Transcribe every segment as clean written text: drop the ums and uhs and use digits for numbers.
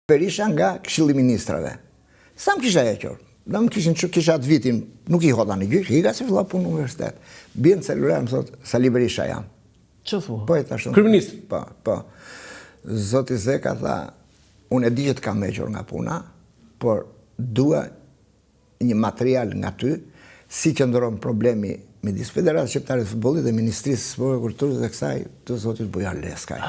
Berisha nga Këshilli i Ministrave. Sa më kisha hequr. Do më kisha atë vitin, nuk i hodha në gjyq, i ka se filla punë në universitet. Bien celular më thot, Sali Berisha jam. Që thua? Po e thashun. Kryeminist? Po. Zoti Zeka tha, unë e di që të kam hequr nga puna, por dua një material nga ty, si që ndron problemi midis Federatës Shqiptare të Futbollit dhe Ministrisë së Sportit dhe Kulturës dhe kësaj të zotit Bujar Leskaj.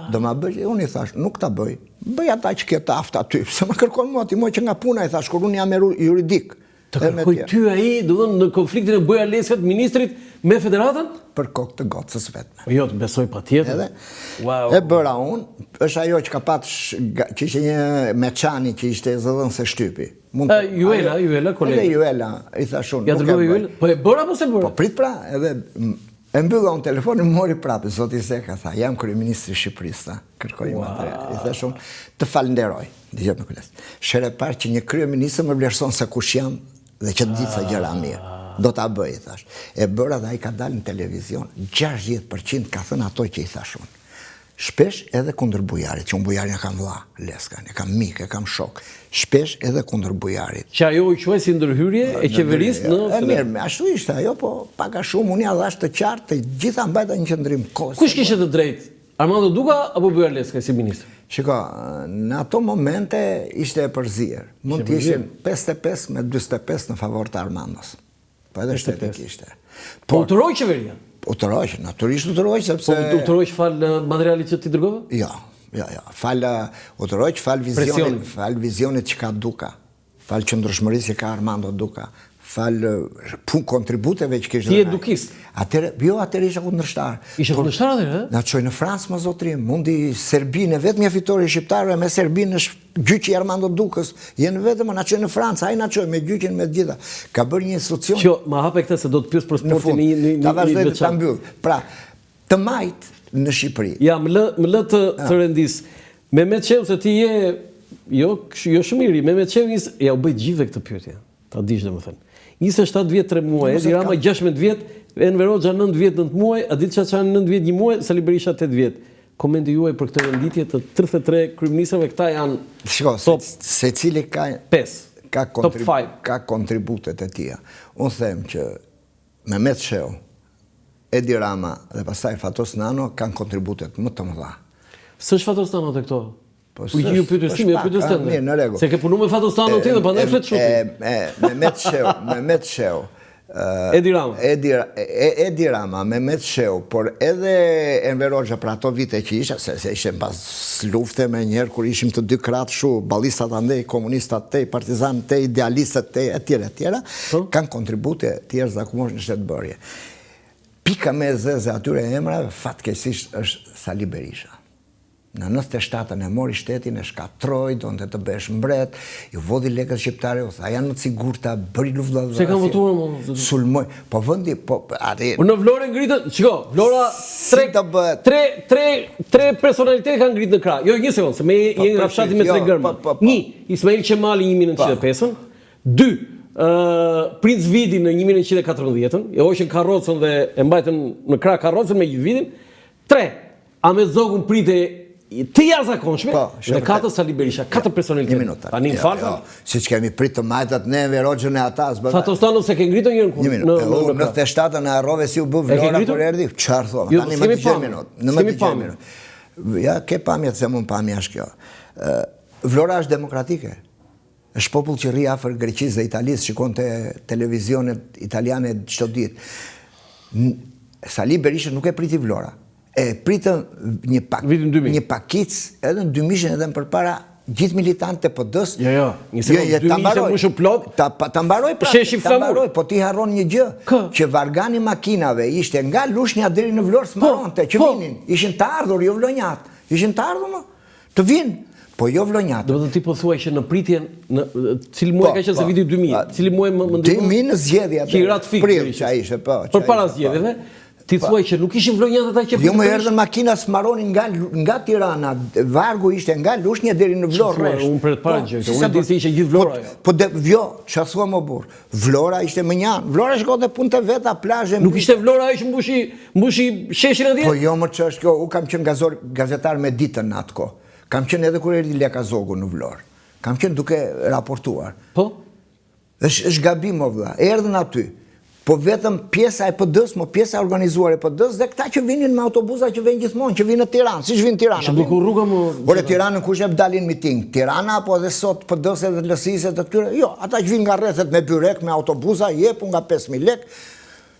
Do ma bëj, unë i thash, nuk ta bëj. Bëj ata që ke aftë aty, se më kërkon mua ti që nga puna i thash, kur unë jam juridik. Të kërkoj ty ai, do të thonë në konfliktin e Bujar Leskajt ministrit me Federatën? Për kokë të gocës vetme. Jo, të besoj patjetër. E bëra unë, është ajo që ka patë që ishte një Meçani që ishte zëdhën se shtypi. Juela, kolegë. Edhe Juela, i thash unë. Ja dërgoj Juela? Po e bëra apo se bëra? Po prit pra, edhe e mbylla unë telefonin, mori prapë, zoti Zeka tha, jam kryeministri i Shqipërisë, tha, kërkoj material. I thash unë, të falenderoj. Dëgjoj me kujdes. Shere parë që një kryeminist më vlerëson se kush jam dhe që ditë sa gjëra mirë. Do ta bëj, thash. E bëra dhe ai ka dalë në televizion, 60% ka thënë ato që i thash unë. Shpesh edhe kundër Bujarit, që unë Bujarin e kam vlla, Leskajn, e kam mik, e kam shok. Shpesh edhe kundër Bujarit. Që ajo u quaj si ndërhyrje e qeverisë në Federatën. Mirë, ashtu ishte ajo, po pak a shumë unë ja dhash të qartë, të gjitha mbajta një qëndrim kohë. Kush kishte të drejtë? Armando Duka apo Bujar Leskaj si ministër? Shiko, në ato momente ishte e përzier. Mund të ishin 55 me 45 në favor të Armandos. Po edhe shteti kishte. Po utëroj qeveria? Utëroj, naturisht utëroj, sepse... Po utëroj falë materialit që ti dërgove? Jo. Falë utëroj, falë vizionit që ka Duka. Falë qëndrueshmërisë që ka Armando Duka. Falë kontributeve që kishte. Ti edukist? Jo, atëherë isha kundërshtar. Ishe kundërshtar atëherë? Na çoi në Francë më zotrim, mundi Serbinë, vetëm fitore shqiptarëve me Serbinë është gjyqi i Armando Dukës. Jenë vetëm na çoi në Francë, ai na çoi me gjyqin me të gjitha. Ka bërë një institucion. Jo, ma hape këtë se do të pyes për sportin ta vazhdoj ta mbyll. Pra, të majt në Shqipëri. Ja, më lë të rendis. Mehmet Çeu se ti je jo shumë i ri, Mehmet Çeu ja u bëj gjithë këtë pyetje. Ta dish domethënë. 27 vjet 3 muaj, Edi Rama 16 vjet, Enver Hoxha 9 vjet 9 muaj, Adil Çaçani 9 vjet 1 muaj, Sali Berisha 8 vjet. Komenti juaj për këtë renditje të 33 kryeministrave, këta janë top secili ka 5, top 5. Ka kontributet e tija. Unë them që Mehmet Çeu, Edi Rama dhe pastaj Fatos Nano kanë kontributet më të mëdha. S'është Fatos Nano te këto? U ju pyetës time, ju pyetës tënde. Mirë, në rregull. Se ke punuar me Fatos Nano ti dhe prandaj flet shumë. Mehmet Çeu, Edi Rama, Mehmet Çeu, por edhe Enver Hoxha për ato vite që isha, se ishim pas lufte me njerë kur ishim të dy kratë shu, ballistat andej, komunistat tej, partizanët tej, idealistët tej, etjera, kanë kontribute tjerë zakonisht në shtetbërje. Pika me zeze atyre emrave, fatkeqësisht është Sali Berisha. Në 97-ën e mori shtetin, e shkatroj, donte të bësh mbret, ju vodhi lekët shqiptare, u tha, janë më të sigurta, bëri luftë. Se kanë votuar më? Sulmoj, po vendi, po... Në Vlorë ngritën, qiko, Vlora, tre personalitete kanë ngritë në krah. Jo, një sekundë, se me jeni nga fshati me tre gërma. 1. Ismail Qemali 1905-ën, 2. Princ Vidi në 1914-ën, e hoqën karrocën dhe e mbajtën në krah karrocën me gjithë vidin. 3. Ahmet Zogun prite të jashtëzakonshme dhe 4 Sali Berisha, 4 personalitete. Tani në falë. Siç kemi prit të majtat ne Enver Hoxhën e ata. Fatos Nano se ke ngritur njërin në 97-ën e harrove si u bë Vlora kur erdhi. Çfarë thua? Tani më dëgjoj minut. Në më dëgjoj minut. Ja, ke pamje se mund pamja është kjo. Vlora është demokratike. Është popull që rri afër Greqisë dhe Italisë, shikonte televizionet italiane çdo ditë. Sali Berisha nuk e priti Vlora. E pritën një pakic edhe në 2000 edhe më përpara gjithë militantë të PD-s. Jo, 2000 më shumë plot. Ta mbaroj, po ti harron një gjë, që vargani makinave ishte nga Lushnja deri në Vlorë smaronte, që vinin, ishin të ardhur, jo vlonjat. Ishin të ardhur më, të vinë, po jo vlonjat. Do të ti po thuaj që në pritjen, cili muaj ka qenë se viti 2000, cili muaj më ndihmon? 2000 në zgjedhja. Prill që ishte, po. Përpara zgjedhjeve. Ti thuaj që nuk ishin vlonjat ata që... Jo më erdhën makina smaronin nga Tirana, vargu ishte nga Lushnja deri në Vlorë. Unë për të parë gjë, unë di se ishte gjithë Vlora. Po jo, ç'a thua më burr. Vlora ishte më njan. Vlora shkonte punë të veta, plazhe. Nuk ishte Vlora ai që mbushi sheshin atje? Po jo më ç'është kjo, u kam qenë gazetar me ditën në atë kohë. Kam qenë edhe kur erdhi Leka Zogu në Vlorë. Kam qenë duke raportuar. Po? Është gabim o vëlla. Erdhën aty. Po vetëm pjesa e PD-s, pjesa organizuar e PD-s dhe këta që vinin me autobusa që vinin gjithmonë, që vinë në Tiranë, si që vinë Tirana. Që blloku rruga më... Ore Tiranën kush e dalin miting? Tirana apo edhe sot PD-s dhe LSI-s të këtyre? Jo, ata që vinë nga rrethet me byrek, me autobusa, jepu nga 5.000 lek,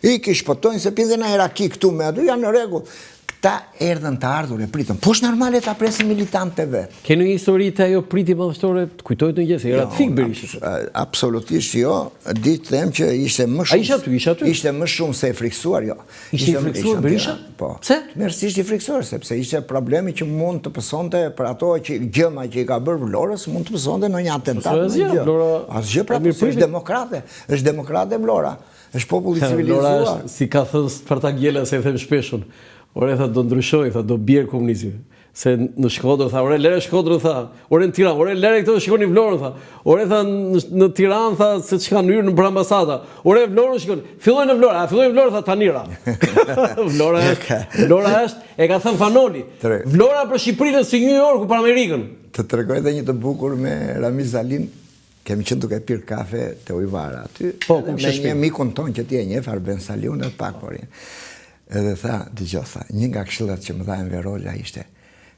i shpëtojnë se pindhe na Iraki këtu me aty, janë në rregull. Këta erdhën të ardhur e pritën. Po është normale ta presin militantët vetë. Keni një histori të ajo priti madhështore, të kujtojtë në gjese, i ratifik Berisha? Absolutisht jo. Ditë them që ishte më shumë... A isha aty? Ishte më shumë se e friksuar, jo. Ishte i friksuar Berisha? Po. Pse? Mërësisht i friksuar, sepse ishte problemi që mund të pësonte për ato që gjëma që i ka bërë Vlorës, mund të pësonte në një atentat në gjë. Asgjë pra, është demokrate. Është demokrate Vlora. Është popull i civilizuar. Vlora si ka thënë Spartak Gjela, se e them shpeshun. Ore, tha, do ndryshoj, tha, do bjerë komunizmi. Se në Shkodër, tha, ore, lere Shkodër, tha, ore në Tiranë, ore, lere këto shikoni Vlorën, tha, ore, tha, në Tiranë, tha, se që ka në hyrë në për ambasada, ore, Vlorën shikoni, filloj në Vlorë, filloj në Vlorë, tha, Tanira. Vlora është, e ka thënë Fanoli, Vlora për Shqipërinë si New Yorku për Amerikën. Të tregoj dhe një të bukur me Ramiz Zalin, kemi qenë duke pirë kafe të Ujvara aty, me një mikun ton që ti e njeh, Arben Saliun dhe pak porin. Edhe tha, dëgjoj, tha, një nga këshillat që më dhajnë Verolla ishte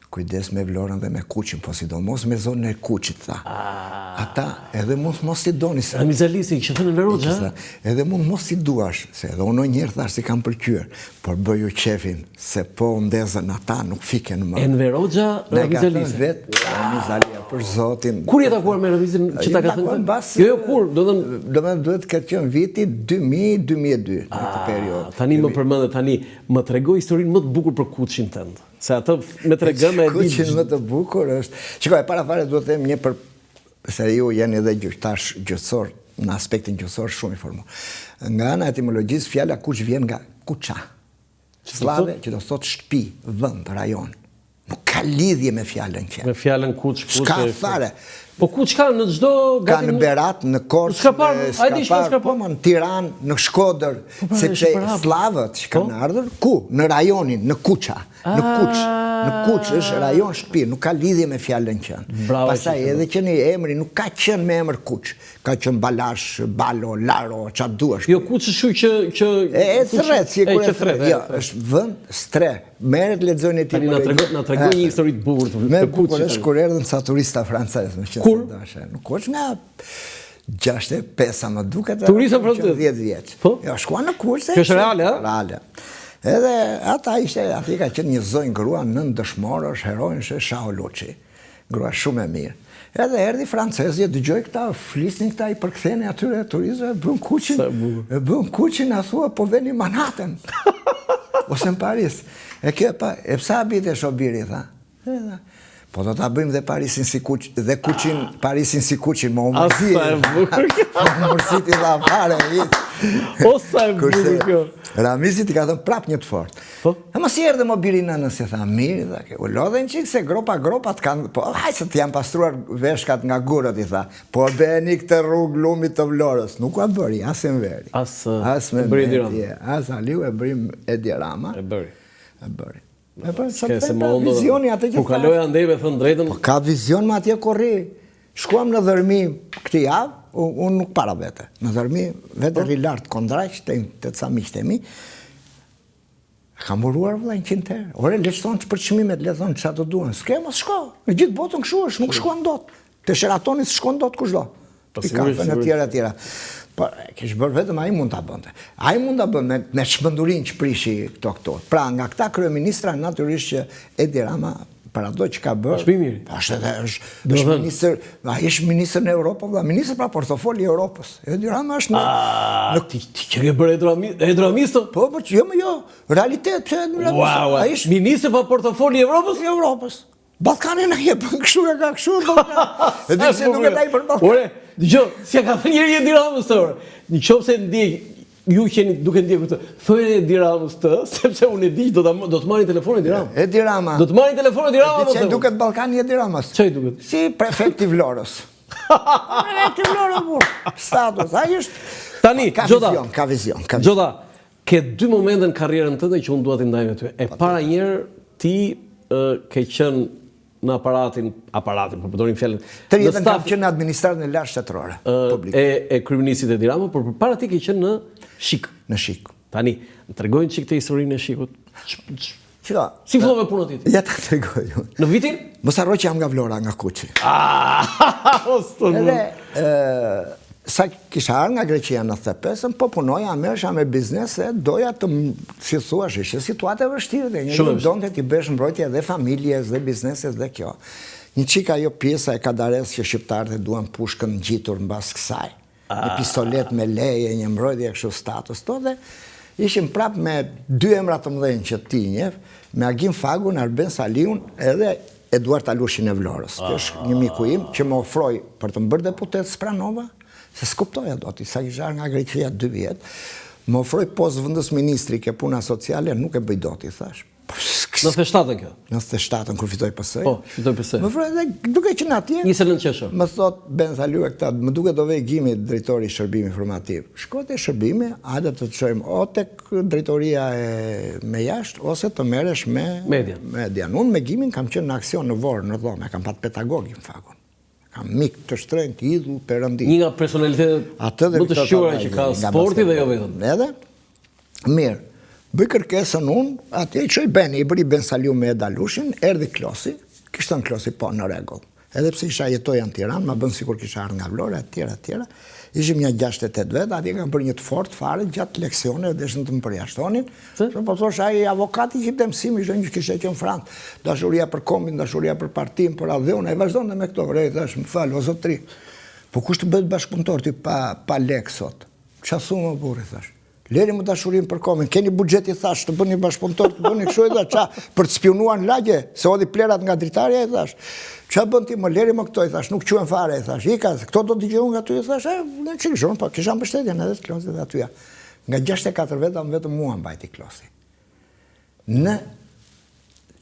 kujdes me Vlorën dhe me Kuqin, po sidomos me zonën e Kuqit, tha. Ata edhe mund mos i doni se. Ramiz Zalisi kishte thënë Verolla, edhe mund mos i duash, se edhe unë njëherë thash si kam pëlqyer, por bëju qefin se po ndezën ata nuk fiken më. En Verolla, Ramiz Zalisi. Ramiz Zalisi për zotin. Kur je takuar me Ramizin që ta ka thënë? Jo, kur, do të duhet të ketë qenë viti 2000-2002 në këtë periudhë. Tani më përmendet, tani më tregoj historinë më të bukur për Kuqin tënd. Se atë me tregëm e di. Kuqin më të bukur është. Shikoj, para fare duhet të them një për se ju jeni edhe gjyqtar në aspektin gjyqësor shumë i formuar. Nga ana etimologjisë fjala Kuq vjen nga kuça. Slave që do thotë shtëpi, vend, rajon. Nuk ka lidhje me fjalën që. Me fjalën Kuq. Ska fare. Po Kuq ka në çdo ka në Berat, në Korçë, në Tiranë, në Shkodër, sepse slavët që kanë ardhur ku? Në rajonin, në Kuça. Në Kuç. Në Kuç është rajon shtëpi, nuk ka lidhje me fjalën qen. Pastaj edhe që në emri nuk ka qenë me emër Kuç. Ka qenë Balash, Balo, Laro, çfarë duash. Jo Kuç është që e thret si kur e thret. Jo, është vend stre. Merret lexojnë ti. Na tregoj një histori të bukur të Kuçit. Është kur erdhën sa turista francezë, më Kur? Nuk është nga 65 më duket. Turista francez 10 vjeç. Jo, shkuan në Kuç. Kjo është reale, a? Reale. Edhe ata ati ka qenë një zonjë grua nën dëshmorë, është herojnë është Shao Luçi. Grua shumë e mirë. Edhe erdhi francezë, dëgjoj këta, flisnin këta i përktheni atyre turizëve, bën Kuqin. E bën Kuqin, a thua, po veni Manhattan. Ose në Paris. E kjo e psa bite shobiri, tha. Po do ta bëjmë dhe Parisin si Kuq, dhe Kuqin, Parisin si Kuqin, më umërzi. Asa e bukur. Umërzi ti dha fare, Osa e bukur kjo. Ramizit i ka thënë prap një të fort. E mos i erdhe më biri nënës, si tha, mirë, dhe u lodhen qikë se gropat kanë, po hajse të janë pastruar veshkat nga gurët, i tha, po bëni këtë rrugë lumit të Vlorës, nuk a bëri, as e mveri. As me mveri, as Aliu e bërim Edi Rama. E bëri. E bëri. Vizioni atë që po kaloj andej me thënë drejtën. Po ka vizion me atje korri. Shkuam në Dhërmi këtë javë, unë nuk para vete. Në Dhërmi, vete rri lartë kondraq, të ca miqtë e mi, kam buruar vëlla 100 herë. Ore, leçton që për çmimet, le thonë çfarë të duan. S'ke mos shko. Në gjithë botën kështu është, nuk shkon dot. Te Sheratoni s'shkon dot kushdo. I kafe në tjera. Por kish bërë vetëm ai mund ta bënte. Ai mund ta bën me çmendurinë që prishi këto. Pra nga këta kryeministra natyrisht që Edi Rama për ato që ka bërë. Është mirë. Është ministër, ai është ministër në Europë, vëlla, ministër për portofoli i Europës. Edi Rama është në ti që ke bërë Edramisto? Po, jo, realitet, pse Edramisto? Ai është ministër për portofoli i Europës? I Europës. Ballkanin e jepën kështu e ka kështu Ballkan. E di se nuk e dai për Ballkan. Ore, dëgjoj, si ka thënë njëri Edi Ramës të. Nëse ndjej ju qeni duke ndjekur këtë. Thojeni Edi Ramës të, sepse unë e di do të marrin telefonin Edi Ramës. Edi Rama. Do të marrin telefonin Edi Ramës. Ti duket Ballkani Edi Ramës. Ç'ai duket? Si prefekti i Vlorës. Prefekti i Vlorës. Status. Ai është tani, ka vizion. Xhoda, ke dy momente në karrierën tënde që unë dua t'i ndaj me ty. E para njëherë ti ke qenë në aparatin, po përdorim fjalën. Të jetën kam qenë në administratën e lartë shtetërore publike. E kryeministit Edi Rama, por përpara ti ke qenë në Shik. Në Shik. Tani, më tregojnë çik të historinë e Shikut. Si fillove puna ti? Ja ta tregoj. Në vitin? Mos harro që jam nga Vlora, nga Kuçi. Edhe sa kisha ardhur nga Greqia në 95, po punoja, merresha me biznes, doja të, si thuash, ishte situatë e vështirë dhe njëri donte ti bësh mbrojtje dhe familjes dhe bizneses dhe kjo. Një çik ajo pjesa e Kadares që shqiptarët e duan pushkën ngjitur mbas kësaj. Një pistolet me leje, një mbrojtje kështu status to dhe ishim prap me dy emra të mëdhenj që ti njeh, me Agim Fagun, Arben Saliun edhe Eduard Alushin e Vlorës. Kjo është një miku im që më ofroi për të bërë deputet Spranova, se s'kuptoja doti, sa kisha nga Greqia 2 vjet, më ofroi postë vendos ministri ke puna sociale, nuk e bëj doti, thash. 97 kjo. 97 kur fitoi PS. Po, fitoi PS. Më ofroi edhe duke qenë atje. 29 qershor. Më thot Ben Saliu këta, më duket do vej Gimi, drejtori i shërbimit informativ. Shko te shërbimi, hajde të çojmë o tek drejtoria me jashtë ose të merresh me median. Unë me Gimin kam qenë në aksion në Vorë, në dhomë, kam pat pedagog në Fagun. Kam mik të shtrenjtë, idhull, perëndi. Një nga personalitetet më të shquara që ka sporti dhe jo vetëm. Edhe mirë. Bëj kërkesën unë, atje i qoj Beni, i bëri Ben Saliu me Dalushin, erdi Klosi, kishtë në Klosi po në regull. Edhe pse isha jetoja në Tiranë, ma bën sikur kisha ardhur nga Vlora, etj. Ishim një 68 vetë, atje kam bërë një të fort fare gjatë leksioneve, deshin të më përjashtonin. Po thosh ai avokati që ishte mësim, ishte një kishte qenë Francë, dashuria për kombin, dashuria për partin, për adheun, ai vazhdonte me këto, thash, më fal, o zotri. Po kush të bëhet bashkëpunëtor ti pa lek sot? Ç'a thumë burri thash? Leri më dashurin për komin, keni buxheti thash, të bëni bashkëpunëtor, të bëni kështu edhe ça për të spionuar në lagje, se odi plerat nga dritarja i thash. Ç'a bën ti më leri më këto i thash, nuk quhen fare i thash. Ika, këto do të dëgjojnë nga ty i thash, ne çikshon, po kisha mbështetjen edhe të Klosit aty. Nga 64 veta vetëm mua mbajti Klosi. Në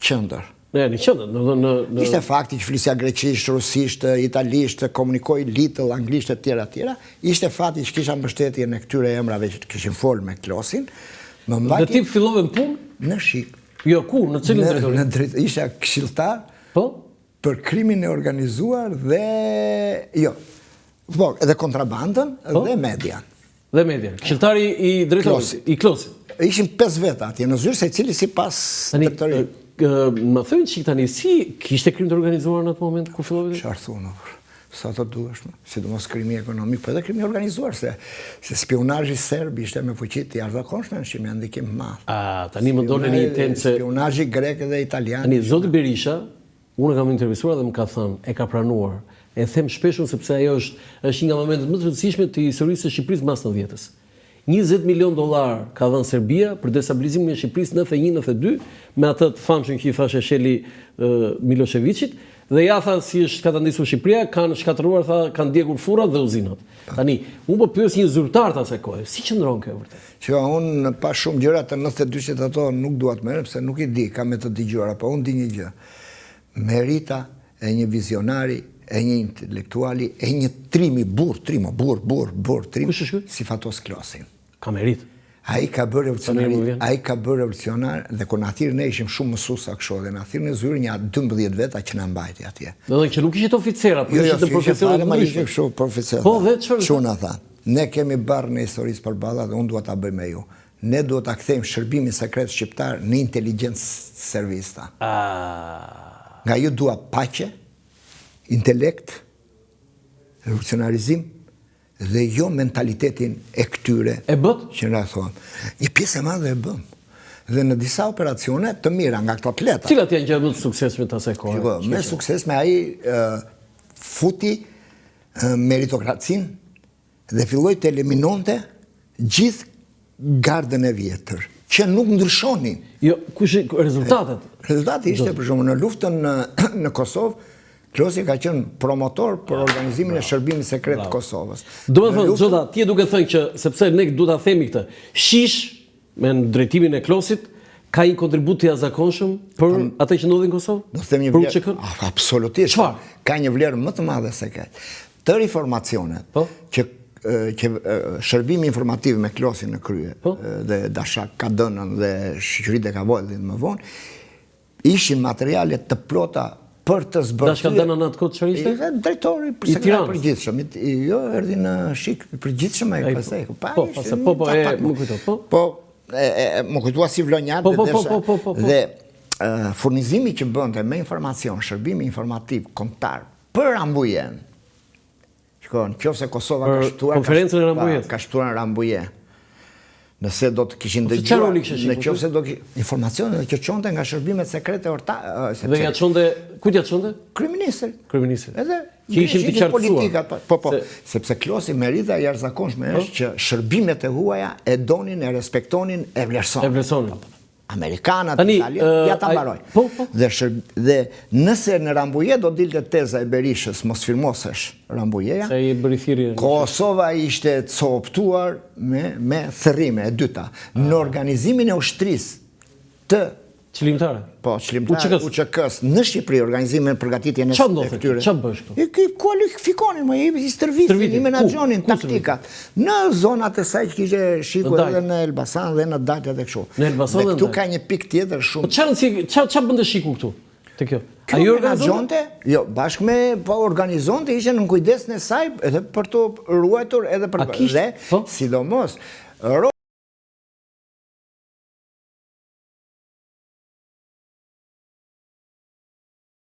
qendër. Në qendër, Ishte fakti që flisja greqisht, rusisht, italisht, komunikoj little, anglisht e tjera. Ishte fakti që kisha mbështetje në këtyre emrave që kishin folë me Klosin. Dhe ti fillove në punë? Në Shik. Jo, ku? Në cilin drejtori? Isha këshilltar po? Për krimin e organizuar dhe... Jo. Po, edhe kontrabandën dhe median. Dhe median. Këshilltari i drejtorit? I Klosit? Ishim 5 veta atje në zyrë, se cili si pas drejtorit. Më thënë që tani, si kishte krim të organizuar në atë moment ku fillove? Qarë thunë, sa të duesh, sidomos krimi ekonomik, po edhe krimi organizuar, se spionazhi serb ishte me fuqit të jashtëzakonshme, që me ndikim madh. Tani më dole një temë se... Spionazhi grek dhe italian. Tani, zoti Berisha, unë kam intervistuar dhe më ka thënë, e ka pranuar, e them shpeshun sepse ajo është një nga momentet më të rëndësishme të historisë së Shqipërisë mas 90-s. $20 milion ka dhënë Serbia për destabilizimin e Shqipërisë 91-92 me atë të famshëm që i thashë Sheli Miloševićit dhe ja tha si është ka të ndisur Shqipëria, kanë shkatëruar, tha, kanë djegur furrat dhe uzinat. Tani, unë po pyes një zyrtar të asaj kohe, si qëndron kjo vërtet? Që unë pa shumë gjëra të 92-shit ato nuk dua të merrem, pse nuk i di, kam me të dëgjuara, po unë di një gjë. Merita e një vizionari, e një intelektuali, e një trimi, burr, si Fatos Klosin. Ka merit. Ai ka bërë revolucionar dhe kur na thirrën ne ishim shumë mësuesa kështu dhe na thirrën në zyrë një 12 veta që na mbajti atje. Do të thotë që nuk ishit oficera, por ishit profesorë më ishte kështu profesor. Po vetë çfarë na tha? Ne kemi barrë në historisë përballa dhe unë dua ta bëj me ju. Ne duhet ta kthejmë shërbimin sekret shqiptar në inteligjencë servista. Nga ju dua paqe, intelekt, revolucionarizim, dhe jo mentalitetin e këtyre që na thonë. Një pjesë e madhe e bëm. Dhe në disa operacione të mira nga këto atleta. Cilat janë gjë më të suksesshme të asaj kohe? Me sukses me ai futi meritokracinë dhe filloi të eliminonte gjithë gardën e vjetër, që nuk ndryshonin. Jo, kush rezultatet? Rezultati ishte për shembull në luftën në Kosovë, Klosi ka qenë promotor për organizimin e shërbimit sekret të Kosovës. Do të thënë, Zota, ti e duke thënë që, sepse ne duhet ta themi këtë, Shish, me drejtimin e Klosit, ka një kontribut të jashtëzakonshëm për atë që ndodhi në Kosovë? Do të them një vlerë. Absolutisht. Çfarë? Ka një vlerë më të madhe se këtë. Tërë informacionet që shërbimi informativ me Klosin në krye, dhe Dashak ka dënën dhe Shoqëritë e Kavojllit më vonë, ishin materiale të plota për të zbërthyer. Dashka Dana në atë kohë çfarë ishte? Drejtori sekretari i përgjithshëm. Jo, erdhi në shik i përgjithshëm ai pastaj. Më kujto. Po, më kujtua si vlonjat dhe furnizimi që bënte me informacion, shërbimi informativ kombëtar për Rambujen. Shikon, nëse Kosova ka shtuar konferencën e Rambujës. Ka shtuar Rambuje. Nëse do të kishin dëgjuar, nëse do informacionet që çonte nga shërbimet sekrete dhe ja çonte, ku ja çonte? Kryeministri. Edhe që ishin të qartësuar. Po, sepse klosi merita e jashtëzakonshme është që shërbimet e huaja e donin, e respektonin, e vlerësonin. Amerikanat, italianët, ja ta mbaroj. Dhe nëse në Rambuje do dilte teza e Berishës mos firmosesh Rambujeja, Kosova ishte coptuar me thërrime e dyta. Në organizimin e ushtrisë të çlimtare. Po, çlimtare UÇK-s në Shqipëri, organizimin përgatitjen e këtyre. Çfarë bësh këtu? I kualifikonin, i stërvitin, i menaxhonin taktikat. Në zonat e saj që kishte shiku edhe në Elbasan dhe në Dalja dhe kështu. Në Elbasan dhe këtu ka një pikë tjetër shumë. Po çfarë bënte shiku këtu? Te kjo. Ai organizonte? Jo, bashkë me organizonte, ishte në kujdesin e saj edhe për të ruajtur edhe për dhe sidomos